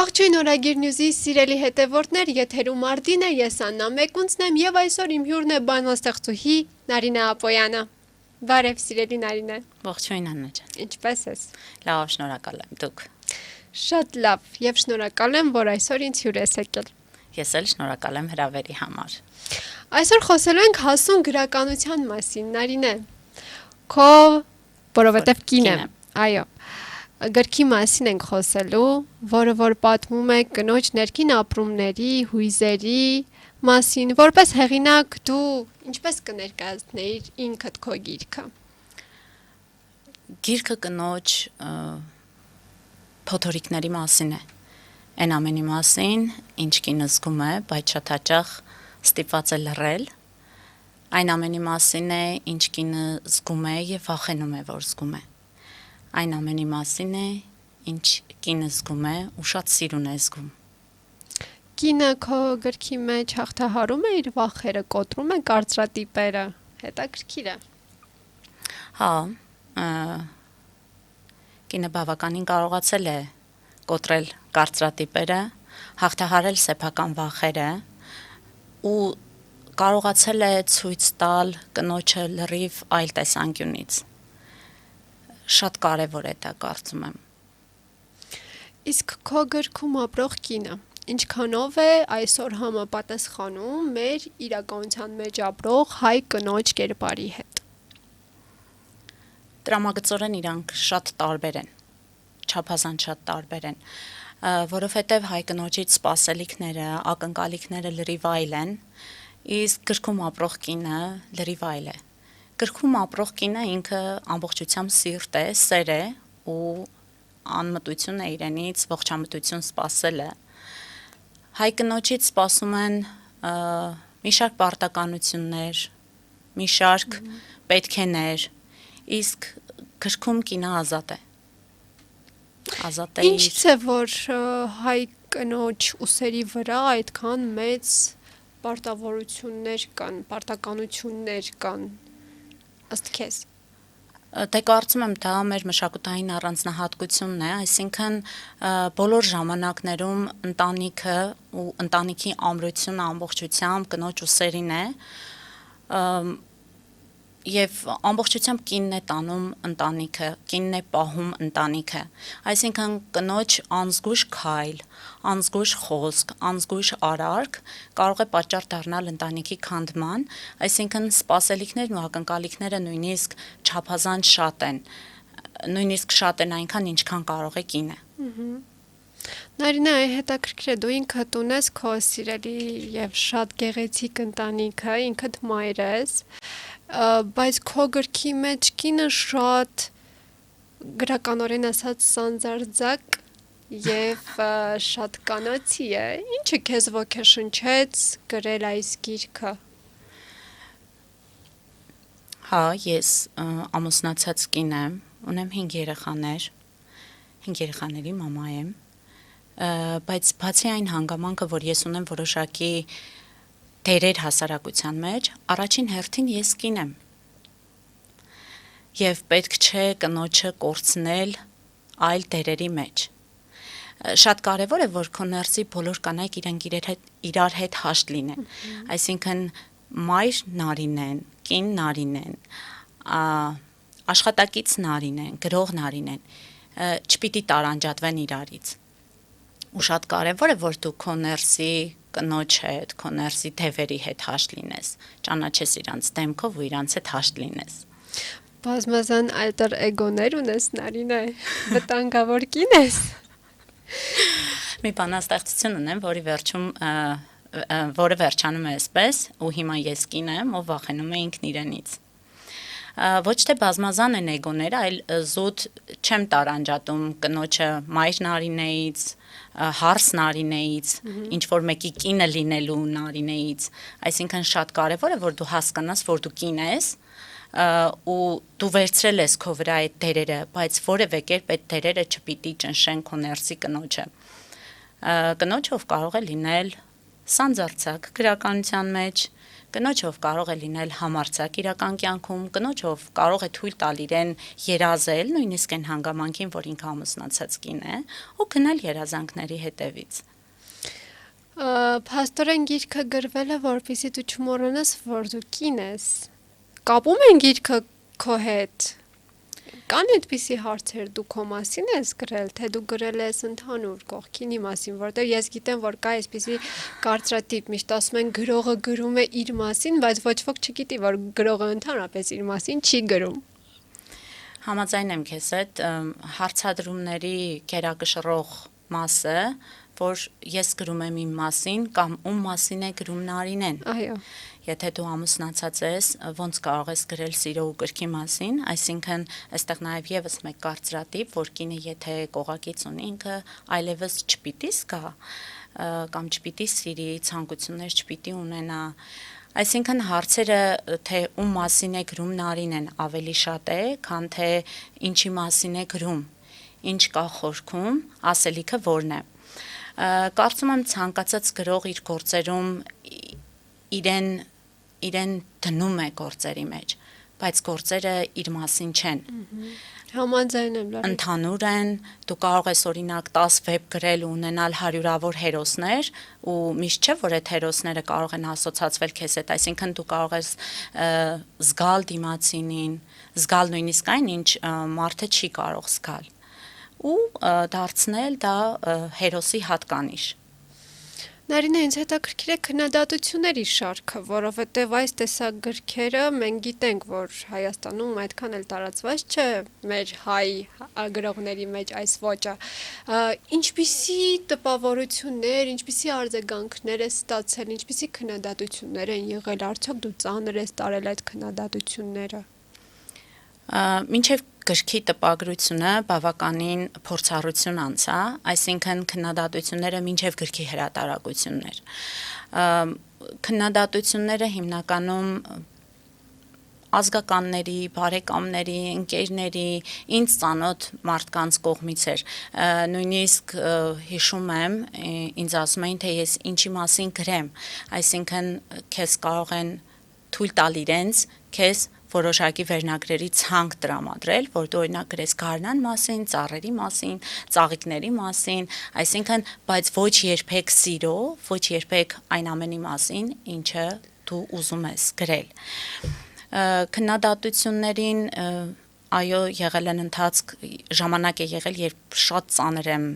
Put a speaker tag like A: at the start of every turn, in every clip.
A: Ողջույն Օրագիր Նյուզի սիրելի հետևորդներ, եթերում Արդին է, ես Աննա Մեկունցն եմ եւ այսօր իմ հյուրն է բանաստեղծուհի Նարինե Ապոյանը։ Բարև սիրելի Նարինե։
B: Ողջույն Աննա ջան։
A: Ինչպե՞ս ես։
B: Լավ, շնորհակալ եմ, դուք։
A: Շատ լավ եւ շնորհակալ եմ, որ այսօր ինձ հյուր ես եկել։
B: Ես էլ շնորհակալ եմ հրավերի համար։
A: Այսօր խոսելու ենք հասուն գրականության մասին, Նարինե։ Քո որովհետեւ կին եմ։ Այո։ Գրքի մասին ենք խոսելու, որը որ պատմում է կնոջ ներքին ապրումների, հույզերի մասին, որպես հեղինակ դու ինչպես կներկայացնեիր ինքդ քո գիրքը։
B: Գիրքը կնոջ փոթորիկների մասին է։ Այն ամենի մասին, ինչ կինը զգում է, բայց շատ հաճախ ստիպված է լռել։ Այն ամենի մասին է, ինչ կինը զգում է եւ վախենում է, որ զգում է։ Այն ամենի մասին է, ինչ կինը զգում է ու շատ սիրուն է զգում։
A: Կինը քո գրքի մեջ հաղթահարում է իր վախերը, կոտրում է կարծրատիպերը, հետաքրքիր է։
B: Հա, կինը բավականին կարողացել է կոտրել կարծրատիպերը, հաղթահարել սեփական վախերը ու կարողացել է ցույց տալ կնոջը լրիվ այլ տեսանկյունից։ Շատ կարևոր է դա, կարծում եմ։
A: Իսկ քո գրքում ապրող կինը ինչքանով է այսօր համապատասխանում մեր իրականության մեջ ապրող հայ կնոջ կերպարի հետ։
B: Տրամագծորեն իրանք շատ տարբեր են, չափազանց շատ տարբեր են, որովհետև հայ կնոջից սպասելիքները, ակնկալիքները լրիվ այլ են, իսկ գրքում ապրող կինը լրիվ այլ է։ Գրքում ապրող կինը ինքը ամբողջությամբ սիրտ է, սեր է ու անմտություն է իրենից, ողջամտություն սպասել է։ Հայ կնոջից սպասում են մի շարք պարտականություններ, մի շարք պետքեներ, իսկ գրքում կինը ազատ է։ Ազատ է։
A: Ինչից է, որ հայ կնոջ ուսերի վրա այդքան մեծ պարտավորություններ կան, պարտականություններ կան, ըստ քեզ։
B: Դե կարծում եմ դա մեր մշակութային առանձնահատկությունն է, այսինքն բոլոր ժամանակներում ընտանիքը ու ընտանիքի ամրությունը ամբողջությամբ կնոջ ուսերին է, եւ ամբողջությամբ կինն է տանում ընտանիքը, կինն է պահում ընտանիքը, այսինքն կնոջ անզգույշ քայլ, անզգույշ խոսք, անզգույշ արարք կարող է պատճառ դառնալ ընտանիքի քանդման, այսինքն սպասելիքներն ու ակնկալիքները նույնիսկ չափազանց շատ են, նույնիսկ շատ են այնքան, ինչքան կարող է կինը։
A: Նարինե, հետաքրքիր է, դու ինքդ ունես քո սիրելի եւ շատ գեղեցիկ ընտանիքը, ինքդ մայր ես, բայց քո գրքի մեջ կինը շատ գրականորեն ասած սանձարձակ եւ շատ կանացի է։ Ինչը քեզ ոգեշնչեց գրել այս գիրքը։
B: Հա, ես ամուսնացած կին եմ, ունեմ 5 երեխաներ, 5 երեխաների մամա եմ, բայց բացի այն հանգամանքը, որ ես ունեմ որոշակի դերեր հասարակության մեջ, առաջին հերթին ես կին եմ։ Եվ պետք չէ կնոջը կորցնել այլ դերերի մեջ։ Շատ կարևոր է, որ քո ներսի բոլոր կանայք իրար հետ հաշտ լինեն, այսինքն մայր Նարինեն, կին Նարինեն, աշխատակից Նարինեն, գրող Նարինեն, չպիտի տարանջատվեն իրարից։ Ու շատ կարևոր է, որ դու քո ներսի կնոջ հետ, քո ներսի թևերի հետ հաշտ լինես, ճանաչես իրանց դեմքով ու իրանց հետ հաշտ լինես։
A: Բազմազան alter ego-ներ ունես, Նարինե, վտանգավոր կին ես։
B: Մի բանաստեղծություն ունեմ, որը վերջանում է այսպես, ու հիմա ես կին եմ, ով վախենում է ինքն իրենից։ Ոչ թե բազմազան են էգոները, այլ զուտ չեմ տարանջատում կնոջը մայր Նարինեից, հարս Նարինեից, ինչ որ մեկի կինը լինելու Նարինեից, այսինքն շատ կարևոր է, որ դու հասկանաս, որ դու կին ես, ու դու վերցրել ես քո վրա այդ դերերը, բայց որևէ կերպ այդ դերերը չպիտի ճնշեն քո ներսի կնոջը։ Կնոջը ով կարող է լինել սանձարձակ գրականության մեջ, Կնոջով կարող է լինել համարձակ իրական կյանքում, կնոջով կարող է թույլ տալ իրեն երազել, նույնիսկ այն հանգամանքին, որ ինքը ամուսնացած կին է, ու գնել երազանքների հետևից։
A: Փաստորեն գիրքը գրվել է, որպեսզի դու չմոռանաս, որ դու կին ես։ Կապում են գիրքը քո հետ։ Կան այդպիսի հարցեր դու քո մասին ես գրել, թե դու գրել ես ընդհանուր կողքինի մասին, որտեղ ես գիտեմ, որ կա այսպիսի կարծրատիպ, միշտ ասում են գրողը գրում է իր մասին, բայց ոչ ոք չգիտի, որ գրողը ընդհանրապես իր մասին չի գրում։
B: Համաձայն եմ քեզ հետ, հարցադրումների գերակշռող մասը, որ ես գրում եմ իմ մասին կամ ում մասին է գրում Նարինեն։
A: Այո։
B: Եթե դու ամուսնացած ես, ոնց կարող ես գրել սիրո ու կրքի մասին, այսինքն այստեղ նաև եւս մեկ կարծրատիպ, որ կինը եթե կողակից ունի, ինքը այլևս չպիտի զգա կամ չպիտի սիրի, ցանկություններ չպիտի ունենա։ Այսինքն հարցերը թե ում մասին է գրում Նարինեն ավելի շատ է, քան թե ինչի մասին է գրում, ինչ կա խորքում, ասելիքը որն է։ Կարծում եմ ցանկացած գրող իր գործերում իրեն դնում է գործերի մեջ, բայց գործերը իր մասին չեն։
A: Համաձայն եմ, լավ։
B: Ընդհանուր են, դու կարող ես օրինակ 10 վեպ գրել ու ունենալ հարյուրավոր հերոսներ, ու միշտ չէ, որ այդ հերոսները կարող են ասոցացվել քեզ հետ, այսինքն դու կարող ես զգալ դիմացինին, զգալ նույնիսկ այն, ինչ մարդը չի կարող զգալ, ու դարձնել դա հերոսի հատկանիշ։
A: Նարինե, ինձ հետաքրքիր է քննադատությունների շարքը, որովհետև այս տեսակ գրքերը մենք գիտենք, որ Հայաստանում այդքան էլ տարածված չէ մեր հայ գրողների մեջ այս ոճը։ Ինչպիսի տպավորություններ, ինչպիսի արձագանքներ է ստացել, ինչպիսի քննադատություններ են եղել, արդյոք դու ծանր ես տարել այդ քննադատությունները։
B: Մինչև գրքի տպագրությունը բավականին փորձառություն անցա, այսինքն քննադատությունները մինչև գրքի հրատարակություններ։ Քննադատությունները հիմնականում ազգականների, բարեկամների, ընկերների, ինձ ծանոթ մարդկանց կողմից էր։ Նույնիսկ հիշում եմ, ինձ ասում էին, թե ես ինչի մասին գրեմ, այսինքն քեզ կարող են թույլ տալ իրենց քեզ որոշակի վերնագրերի ցանկ տրամադրել, որ դու օրինակ գրես գարնան մասին, ծառերի մասին, ծաղիկների մասին, այսինքն, բայց ոչ երբեք սիրո, ոչ երբեք այն ամենի մասին, ինչը դու ուզում ես գրել։ Քննադատություններին այո, եղել են ընթացք, ժամանակ է եղել, երբ շատ ծանր եմ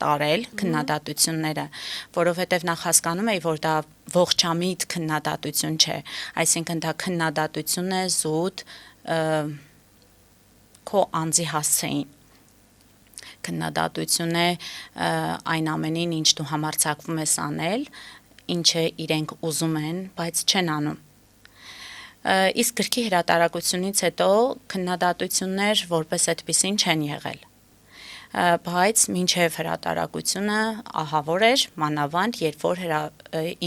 B: տարել քննադատությունները, որովհետև նախ հասկանում էի, որ դա ողջամիտ քննադատություն չէ, այսինքն դա քննադատություն է զուտ քո անձի հասցեին, քննադատություն է այն ամենին, ինչ դու համարձակվում ես անել, ինչը իրենք ուզում են, բայց չեն անում։ Իսկ գրքի հրատարակությունից հետո քննադատություններ որպես այդպիսին չեն եղել, բայց մինչև հրատարակությունը ահավոր էր, մանավանդ, երբ որ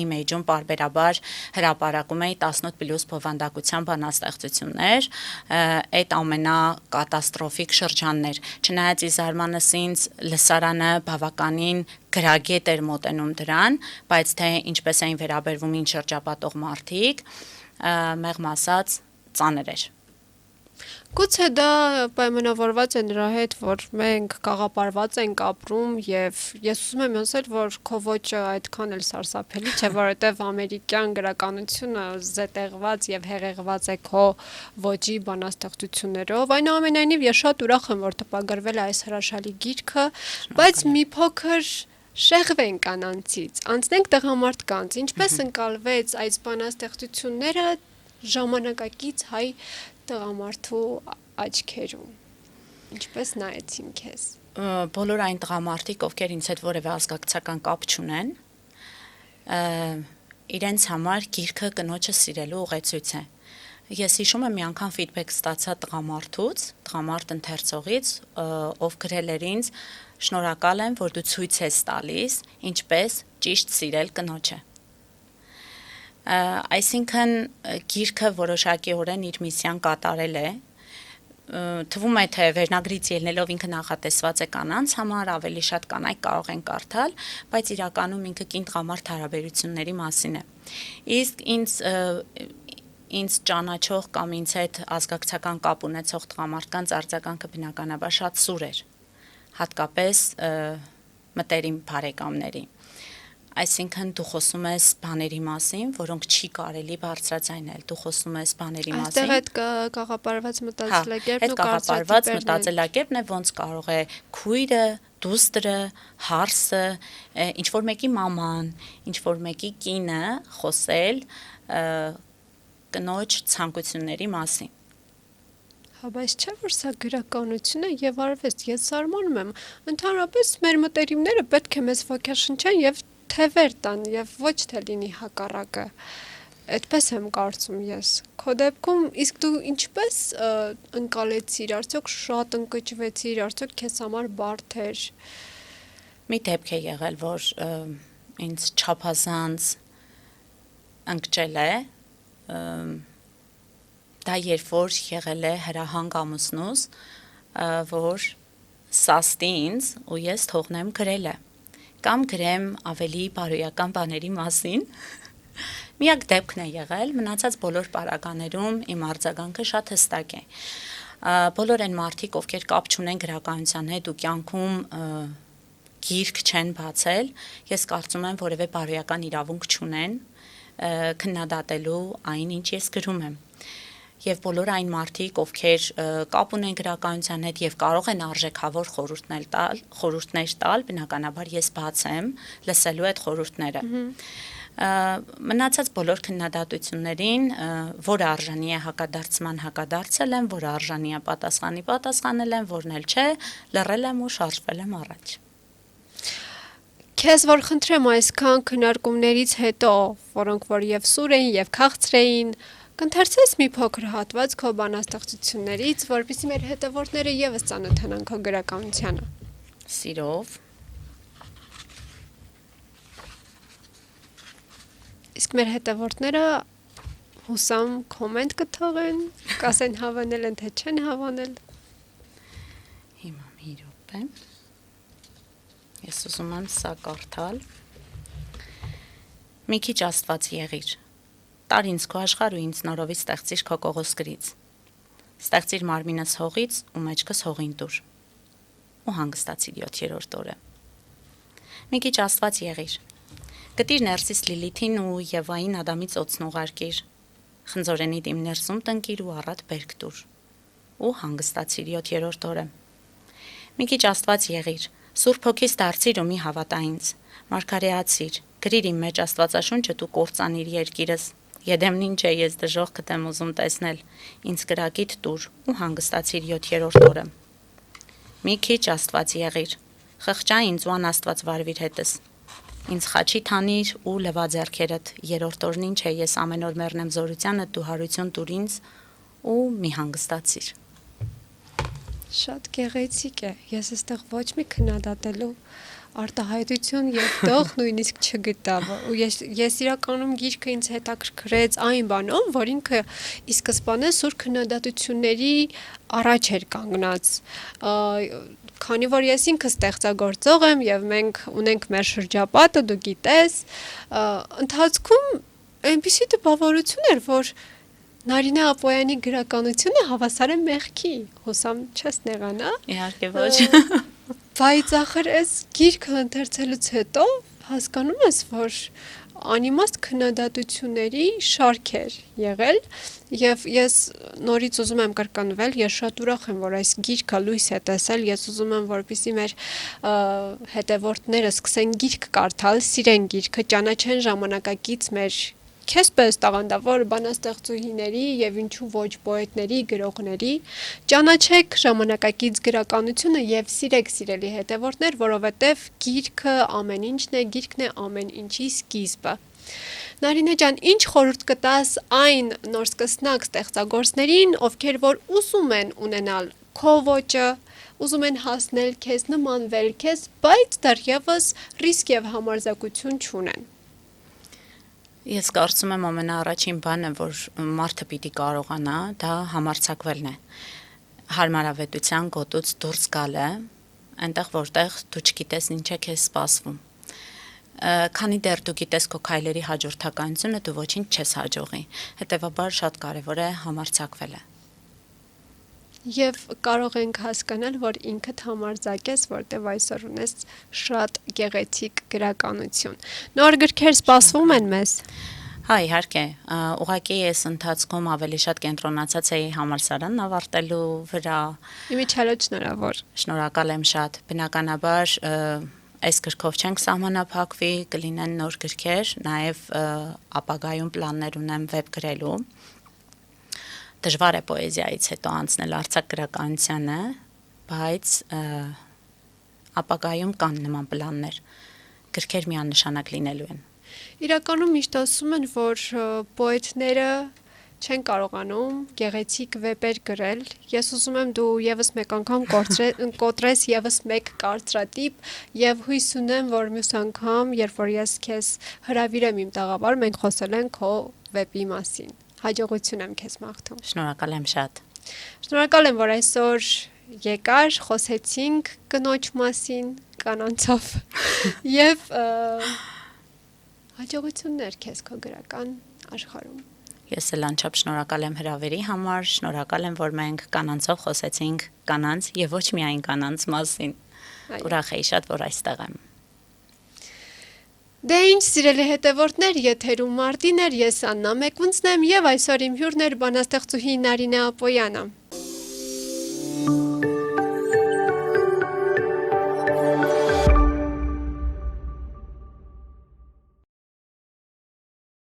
B: իմ էջում պարբերաբար հրապարակում էի 18+ բովանդակության բանաստեղծություններ, այդ ամենակատաստրոֆիկ շրջաններ, չնայած ի զարմանս ինձ լսարանը բավականին գրագետ էր մոտենում դրան, բայց թե ինչպես էին վերաբերվում ինձ շրջապատող մարդիկ, մեղմ ասած ծանր էր։
A: Գուցե դա պայմանավորված է նրա հետ, որ մենք կաղապարված ենք ապրում եւ ես ուզում եմ ասել, որ քո ոճը այդքան էլ սարսափելի չէ, որովհետեւ ամերիկյան գրականությունը զետեղված եւ հեղեղված է քո ոճի բանաստեղծություններով։ Այնուամենայնիվ ես շատ ուրախ եմ, որ տպագրվել է այս հրաշալի գիրքը, բայց մի փոքր շեղվենք անանցից, անցնենք տղամարդկանց, ինչպես ընկալվեց այս բանաստեղծությունները ժամանակակից հայ տղամարդու աչքերում, ինչպես նայեցին քեզ։
B: Բոլոր այն տղամարդիկ, ովքեր ինձ հետ որևէ ազգակցական կապ չունեն, իրենց համար գիրքը կնոջը սիրելու ուղեցույց է։ Ես հիշում եմ մի անգամ ֆիդբեք ստացա տղամարդ ընթերցողից, ով գրել էր ինձ, շնորհակալ եմ, որ դու ցույց ես տալիս, ինչպես ճիշտ սիրել կնոջը։ Այսինքն գիրքը որոշակիորեն իր միսիան կատարել է, թվում է թե վերնագրից ելնելով ինքը նախատեսված է կանանց համար, ավելի շատ կանայք կարող են կարդալ, բայց իրականում ինքը կին-տղամարդ հարաբերությունների մասին է։ Իսկ ինձ ճանաչող կամ ինձ հետ ազգակցական կապ ունեցող տղամարդկանց արձագանքը բնականաբար շատ սուր էր, հատկապես մտերիմ բարեկամների։ Այսինքն դու խոսում ես բաների մասին, որոնք չի կարելի բարձրաձայնել, դու խոսում ես բաների մասին։
A: Այստեղ այդ կաղապարված մտածելակերպն ու
B: կարծրատիպերն է, մտածելակերպն է, ոնց կարող է քույրը, դուստրը, հարսը, ինչ որ մեկի մաման, ինչ որ մեկի կինը խոսել կնոջ ցանկությունների մասին։
A: Հա, բայց չէ՞ որ սա գրականություն է եւ արվեստ, ես զարմանում եմ։ Ընդհանրապես մեր մտերիմները պետք է մեզ ոգեշնչեն եւ թևեր տան եւ ոչ թե լինի հակառակը։ Այդպես եմ կարծում ես։ Քո դեպքում իսկ դու ինչպես ընկալեցիր, արդյոք շատ ընկճվեցիր, արդյոք քեզ համար բարդ էր։
B: Մի դեպք է եղել, որ ինձ չափազանց ընկճել է, դա երբ որ եղել է հրահանգ ամուսնուս, որ սաստի ինձ ու ես թողնեմ գրելը, կամ գրեմ ավելի բարոյական բաների մասին։ Միակ դեպքն է եղել, մնացած բոլոր պարագաներում իմ արձագանքը շատ հստակ է։ Բոլոր այն մարդիկ, ովքեր կապ չունեն գրականության հետ ու կյանքում գիրք չեն բացել, ես կարծում եմ որևէ բարոյական իրավունք չունեն քննադատելու այն, ինչ ես գրում եմ։ Եվ բոլոր այն մարդիկ, ովքեր կապ ունեն գրականության հետ եւ կարող են արժեքավոր խորհուրդներ տալ, բնականաբար ես բաց եմ լսելու այդ խորհուրդները։ Մնացած բոլոր քննադատություններին, որը արժանի է հակադարձման հակադարձել եմ, որը արժանի է պատասխանի պատասխանել եմ, որն էլ չէ, լռել եմ ու շարժվել եմ առաջ։
A: Քեզ որ խնդրեմ այսքան քննարկումներից հետո, որոնք որ եւ սուր էին եւ քաղցր էին, կընթերցես մի փոքր հատված քո բանաստեղծություններից, որպեսզի մեր հետևորդները եւս ծանոթանան քո գրականությանը։
B: Սիրով։
A: Իսկ մեր հետևորդները հուսամ կոմենտ կթողեն, կասեն հավանել են թե չեն հավանել։
B: Հիմա մի րոպե։ Ես ուզում եմ սա կարդալ։ Մի քիչ Աստված եղիր։ Տար ինձ քո աշխարհ ու ինձ նորովից ստեղծիր քո կողոսկրից։ Ստեղծիր մարմինս հողից ու մեջքս հողին տուր։ Ու հանգստացիր 7-րդ օրը։ Մի քիչ Աստված եղիր։ Գտիր ներսիս Լիլիթին ու Եվային Ադամից օծն ուղարկիր։ Խնձորենի իմ ներսում տնկիր ու առատ բերք տուր։ Ու հանգստացիր 7-րդ օրը։ Մի քիչ Աստված եղիր։ Սուրբ հոգիս դարձիր ու մի հավատա ինձ։ Մարգարեացիր, գրիր իմ մեջ Աստվածաշունչը դու կործանիր երկիրս։ Եդեմն ինչ է ես դժոխքդ եմ ուզում տեսնել, ինձ կրակիդ տուր ու հանգստացիր 7-րդ օրը։ Մի քիչ Աստված եղիր, խղճա ինձ ու անաստված վարվիր հետս։ Ինձ խաչի թանիր ու լվա ձեռքերդ, 3-րդ օրն ինչ է ես ամեն օր մեռնեմ զորությանդ դու հարություն տուր ինձ ու մի հանգստացիր։
A: Շատ գեղեցիկ է, ես այստեղ ոչ մի քննադատելու արտահայտություն եւ տող նույնիսկ չգտա ու ես իրականում գիրքը ինձ հետաքրքրեց այն բանով, որ ինքը ի սկզբանե սուր քննադատությունների առաջ էր կանգնած, քանի որ ես ինքը ստեղծագործող եմ եւ մենք ունենք մեր շրջապատը, դու գիտես, ընթացքում այնպիսի տպավորություն էր, որ Նարինե Ապոյանի գրականությունը հավասար է մեղքի, հուսամ չես նեղանա։
B: Իհարկե ոչ։
A: Բայց ախր այս գիրքը ընթերցելուց հետո հասկանում ես, որ անիմաստ քննադատությունների շարք էր եղել եւ ես նորից ուզում եմ կրկնվել, ես շատ ուրախ եմ, որ այս գիրքը լույս է տեսել, ես ուզում եմ, որպեսզի մեր հետևորդները սկսեն գիրք կարդալ, սիրեն գիրքը, ճանաչեն ժամանակակից մեր քեզ պես տաղանդավոր բանաստեղծուհիների եւ ինչու ոչ պոետների, գրողների, ճանաչեք ժամանակակից գրականությունը եւ սիրեք սիրելի հետևորդներ, որովհետեւ գիրքը ամեն ինչն է, գիրքն է ամեն ինչի սկիզբը։ Նարինե ջան, ինչ խորհուրդ կտաս այն նոր սկսնակ ստեղծագործներին, ովքեր որ ուզում են ունենալ քո ոճը, ուզում են հասնել քեզ, նմանվել քեզ, բայց դեռևս ռիսկ եւ համարձակություն չունեն։
B: Ես կարծում եմ ամենաառաջին բանը, որ մարդը պիտի կարողանա, դա համարձակվելն է։ հարմարավետության գոտուց դուրս գալը, այնտեղ որտեղ դու չգիտես ինչ է քեզ սպասվում։ Քանի դեռ դու գիտես քո քայլերի հաջորդականությունը, դու ոչինչ չես հաջողի։ Հետևաբար շատ կարևոր է համարձակվելը։
A: Եվ կարող ենք հասկանալ, որ ինքդ համարձակ ես, որտեվ այսօր ունես շատ գեղեցիկ գրականություն։ Նոր գրքեր սպասվում են մեզ։
B: Հա, իհարկե, ուղղակի ես ընթացքում ավելի շատ կենտրոնացած էի համալսարանն ավարտելու վրա։
A: Իմիջիայլոց շնորհավոր։
B: Շնորհակալ եմ շատ։ Բնականաբար այս գրքով չենք սահմանափակվի, կլինեն նոր գրքեր, նաև ապագայում պլաններ ունեմ վեբ գրելու։ Դժվար է պոեզիայից հետո անցնել արձակ գրականությանը, բայց ապագայում կան նման պլաններ, գրքեր միանշանակ լինելու են։
A: Իրականում միշտ ասում են, որ պոետները չեն կարողանում գեղեցիկ վեպեր գրել։ Ես ուզում եմ դու եւս մեկ անգամ կոտրես եւս մեկ կարծրատիպ եւ հույս ունեմ, որ մյուս անգամ, երբ որ ես քեզ հրավիրեմ իմ տաղավար, մենք խոսել ենք քո վեպի մասին։ Հաջողություն եմ քեզ մաղթում։
B: Շնորհակալ եմ շատ։
A: Շնորհակալ եմ, որ այսօր եկար, խոսեցինք կնոջ մասին, կանանցով եւ հաջողություններ քեզ քո գրական աշխարհում։
B: Ես էլ անչափ շնորհակալ եմ հրավերի համար, շնորհակալ եմ, որ մենք կանանցով խոսեցինք կանանց եւ ոչ միայն կանանց մասին։ Ուրախ էի շատ, որ այստեղ եմ։
A: Դե ինչ սիրելի հետևորդներ, եթերում Մարտին էր, ես Աննա Մեկունցն եմ եւ այսօր իմ հյուրն էր բանաստեղծուհի Նարինե Ապոյանը։